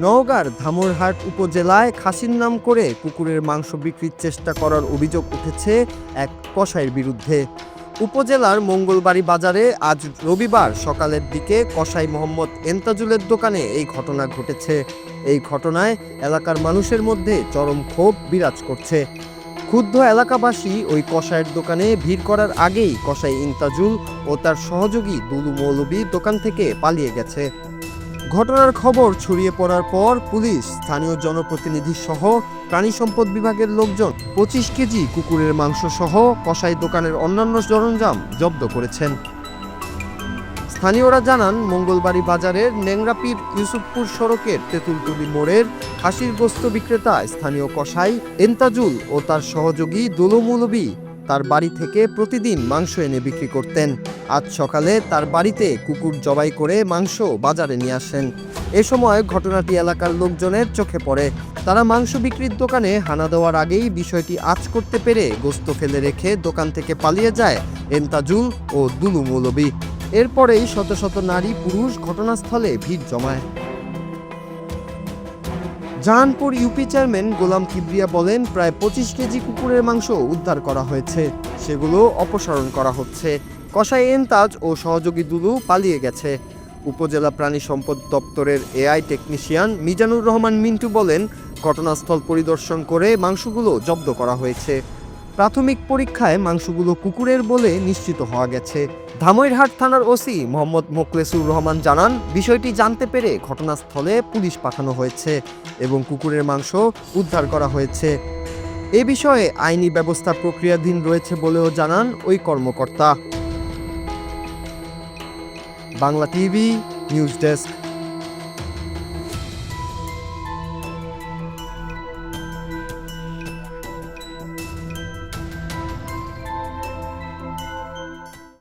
নওগাঁর ধামইরহাট উপজেলায় খাসির নাম করে কুকুরের মাংস বিক্রির চেষ্টা করার অভিযোগ উঠেছে এক কসাইয়ের বিরুদ্ধে। উপজেলার মঙ্গলবাড়ি বাজারে আজ রবিবার সকালের দিকে কসাই মোহাম্মদ এন্তাজুলের দোকানে এই ঘটনা ঘটেছে। এই ঘটনায় এলাকার মানুষের মধ্যে চরম ক্ষোভ বিরাজ করছে। ক্ষুব্ধ এলাকাবাসী ওই কসাইয়ের দোকানে ভিড় করার আগেই কসাই ইন্তাজুল ও তার সহযোগী দুলু মৌলভী দোকান থেকে পালিয়ে গেছে। ঘটনার খবর ছড়িয়ে পড়ার পর পুলিশ, স্থানীয় জনপ্রতিনিধি সহ প্রাণী সম্পদ বিভাগের লোকজন 25 কেজি কুকুরের মাংস সহ কসাই দোকানের অন্যান্য সরঞ্জাম জব্দ করেছেন। স্থানীয়রা জানান, মঙ্গলবাড়ি বাজারের নেংরাপীর ইউসুফপুর সড়কের তেঁতুলতলি মোড়ের খাসির গোস্ত বিক্রেতা স্থানীয় কসাই এন্তাজুল ও তার সহযোগী দুলু মৌলভী তার বাড়ি থেকে প্রতিদিন মাংস এনে বিক্রি করতেন। আজ সকালে তার বাড়িতে কুকুর জবাই করে মাংস বাজারে নিয়ে আসেন। এ সময় ঘটনাটি এলাকার লোকজনের চোখে পড়ে। তারা মাংস বিক্রির দোকানে হানা দেওয়ার আগেই বিষয়টি আঁচ করতে পেরে গোস্ত ফেলে রেখে দোকান থেকে পালিয়ে যায় এন্তাজুল ও দুলু মৌলভী। এরপরেই শত শত নারী পুরুষ ঘটনাস্থলে ভিড় জমায়। জাহানপুর ইউপি চেয়ারম্যান গোলাম কিবরিয়া বলেন, প্রায় 25 কেজি কুকুরের মাংস উদ্ধার করা হয়েছে, সেগুলো অপসারণ করা হচ্ছে। কসাই এন্তাজ ও সহযোগী দুলু পালিয়ে গেছে। উপজেলা প্রাণী সম্পদ দপ্তরের এআই টেকনিশিয়ান মিজানুর রহমান মিন্টু বলেন, ঘটনাস্থল পরিদর্শন করে মাংসগুলো জব্দ করা হয়েছে। প্রাথমিক পরীক্ষায় মাংসগুলো কুকুরের বলে নিশ্চিত হওয়া গেছে। ধামইরহাট থানার ওসি মোহাম্মদ মোখলেসুর রহমান জানান, বিষয়টি জানতে পেরে ঘটনাস্থলে পুলিশ পাঠানো হয়েছে এবং কুকুরের মাংস উদ্ধার করা হয়েছে। এ বিষয়ে আইনি ব্যবস্থা প্রক্রিয়াধীন রয়েছে বলেও জানান ওই কর্মকর্তা। Bangla TV news desk.